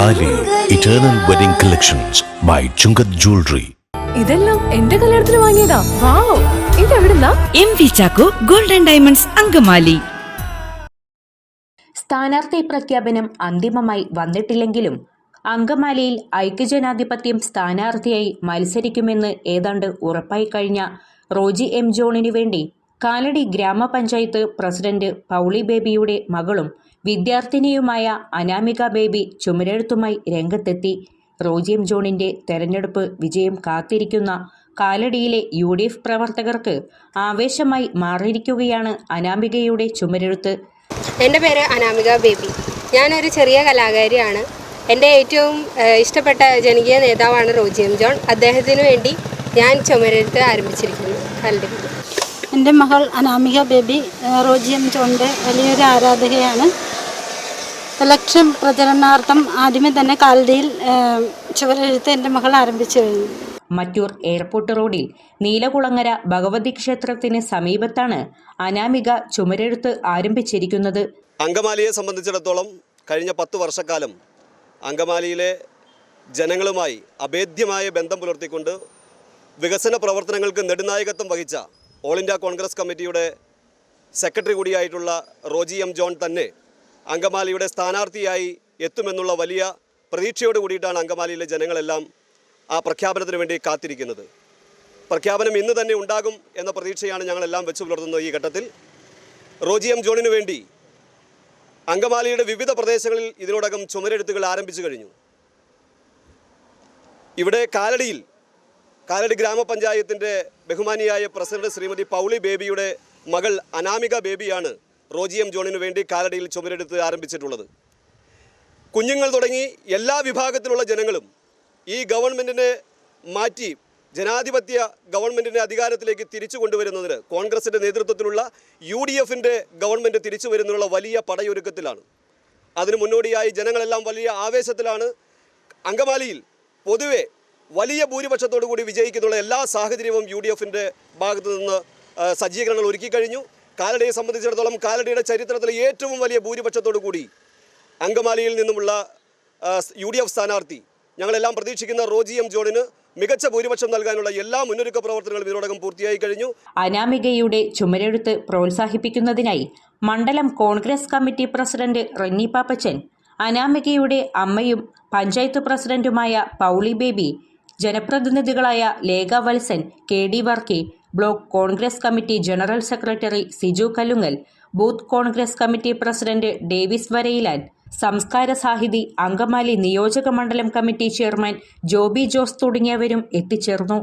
താലി eternal wedding collections by Chungath jewellery. ഇതെല്ലാം എന്റെ കല്യാണത്തിന് വാങ്ങിയതാ. വാവ്, ഇതെവിടുന്നാ? MV Chacko golden diamonds Angamaly. സ്ഥാനാർത്ഥി പ്രഖ്യാപനം അന്തിമമായി വന്നിട്ടില്ലെങ്കിലും അങ്കമാലിയിൽ ഐക്യജനാധിപത്യം സ്ഥാനാർത്ഥിയായി മത്സരിക്കുമെന്ന് ഏതാണ്ട് ഉറപ്പായി കഴിഞ്ഞ റോജി എം ജോണിനു വേണ്ടി കാലടി ഗ്രാമപഞ്ചായത്ത് പ്രസിഡന്റ് പൗളി ബേബിയുടെ മകളും വിദ്യാർത്ഥിനിയുമായ അനാമിക ബേബി ചുമരെഴുത്തുമായി രംഗത്തെത്തി. റോജി എം ജോണിന്റെ തെരഞ്ഞെടുപ്പ് വിജയം കാത്തിരിക്കുന്ന കാലടിയിലെ UDF പ്രവർത്തകർക്ക് ആവേശമായി മാറിയിരിക്കുകയാണ് അനാമികയുടെ ചുമരെഴുത്ത്. എൻ്റെ പേര് അനാമിക ബേബി. ഞാനൊരു ചെറിയ കലാകാരിയാണ്. എൻ്റെ ഏറ്റവും ഇഷ്ടപ്പെട്ട ജനകീയ നേതാവാണ് റോജി എം ജോൺ. അദ്ദേഹത്തിന് വേണ്ടി ഞാൻ ചുമരെഴുത്ത് ആരംഭിച്ചിരിക്കുന്നു. എൻ്റെ മകൾ അനാമിക ബേബി റോജി എം ജോണിൻ്റെ വലിയൊരു ആരാധകയാണ്. ഇലക്ഷൻ പ്രചരണാർത്ഥം ആദ്യമേ തന്നെ കാലടിയിൽ ചുവരെഴുത്ത് എൻ്റെ മകൾ ആരംഭിച്ചു കഴിഞ്ഞു. മറ്റൂർ എയർപോർട്ട് റോഡിൽ നീലകുളങ്ങര ഭഗവതി ക്ഷേത്രത്തിന് സമീപത്താണ് അനാമിക ചുമരെഴുത്ത് ആരംഭിച്ചിരിക്കുന്നത്. അങ്കമാലിയെ സംബന്ധിച്ചിടത്തോളം കഴിഞ്ഞ 10 വർഷക്കാലം അങ്കമാലിയിലെ ജനങ്ങളുമായി അഭേദ്യമായ ബന്ധം പുലർത്തിക്കൊണ്ട് വികസന പ്രവർത്തനങ്ങൾക്ക് നെടുനായകത്വം വഹിച്ച ഓൾ ഇന്ത്യ കോൺഗ്രസ് കമ്മിറ്റിയുടെ സെക്രട്ടറി കൂടിയായിട്ടുള്ള റോജി എം ജോൺ തന്നെ അങ്കമാലിയുടെ സ്ഥാനാർത്ഥിയായി എത്തുമെന്നുള്ള വലിയ പ്രതീക്ഷയോട് കൂടിയിട്ടാണ് അങ്കമാലിയിലെ ജനങ്ങളെല്ലാം ആ പ്രഖ്യാപനത്തിന് വേണ്ടി കാത്തിരിക്കുന്നത്. പ്രഖ്യാപനം ഇന്ന് തന്നെ ഉണ്ടാകും എന്ന പ്രതീക്ഷയാണ് ഞങ്ങളെല്ലാം വെച്ചു പുലർത്തുന്നത്. ഈ ഘട്ടത്തിൽ റോജി എം ജോണിന് വേണ്ടി അങ്കമാലിയുടെ വിവിധ പ്രദേശങ്ങളിൽ ഇതിനോടകം ചുമരെഴുത്തുകൾ ആരംഭിച്ചു കഴിഞ്ഞു. ഇവിടെ കാലടി ഗ്രാമപഞ്ചായത്തിൻ്റെ ബഹുമാനിയായ പ്രസിഡന്റ് ശ്രീമതി പൗളി ബേബിയുടെ മകൾ അനാമിക ബേബിയാണ് റോജി എം ജോണിന് വേണ്ടി കാലടിയിൽ ചുമരെഴുത്ത് ആരംഭിച്ചിട്ടുള്ളത്. കുഞ്ഞുങ്ങൾ തുടങ്ങി എല്ലാ വിഭാഗത്തിലുള്ള ജനങ്ങളും ഈ ഗവൺമെൻറ്റിനെ മാറ്റി ജനാധിപത്യ ഗവൺമെൻറ്റിനെ അധികാരത്തിലേക്ക് തിരിച്ചു കൊണ്ടുവരുന്നതിന് കോൺഗ്രസിൻ്റെ നേതൃത്വത്തിലുള്ള UDFൻ്റെ ഗവൺമെൻറ് തിരിച്ചു വരുന്നതിനുള്ള വലിയ പടയൊരുക്കത്തിലാണ്. അതിനു മുന്നോടിയായി ജനങ്ങളെല്ലാം വലിയ ആവേശത്തിലാണ്. അങ്കമാലിയിൽ പൊതുവെ വലിയ ഭൂരിപക്ഷത്തോടു കൂടി വിജയിക്കുന്നുള്ള എല്ലാ സാഹചര്യവും UDFൻ്റെ ഭാഗത്തു നിന്ന് സജ്ജീകരണങ്ങൾ ഒരുക്കിക്കഴിഞ്ഞു. കാലടിയെ സംബന്ധിച്ചിടത്തോളം കാലടിയുടെ ചരിത്രത്തിലെ ഏറ്റവും വലിയ ഭൂരിപക്ഷത്തോടു കൂടി അങ്കമാലിയിൽ നിന്നുമുള്ള UDF സ്ഥാനാർത്ഥി ഞങ്ങളെല്ലാം പ്രതീക്ഷിക്കുന്ന റോജി എം ജോണിന് മികച്ച ഭൂരിപക്ഷം നൽകാനുള്ള എല്ലാ മുന്നൊരുക്ക പ്രവർത്തനങ്ങളും ഇതിനോടകം പൂർത്തിയായി കഴിഞ്ഞു. അനാമികയുടെ ചുമരെഴുത്ത് പ്രോത്സാഹിപ്പിക്കുന്നതിനായി മണ്ഡലം Congress committee president Renny Pappachan, അനാമികയുടെ അമ്മയും പഞ്ചായത്ത് പ്രസിഡന്റുമായ പൗളി ബേബി, ജനപ്രതിനിധികളായ Lekha Vatsan, KD Varkey, block Congress committee general secretary Siju Kallungal, booth Congress committee president Davis Varayilan, Samskara Sahithi Angamaly നിയോജക മണ്ഡലം കമ്മിറ്റി ചെയർമാൻ ജോബി ജോസ് തുടങ്ങിയവരും എത്തിച്ചേർന്നു.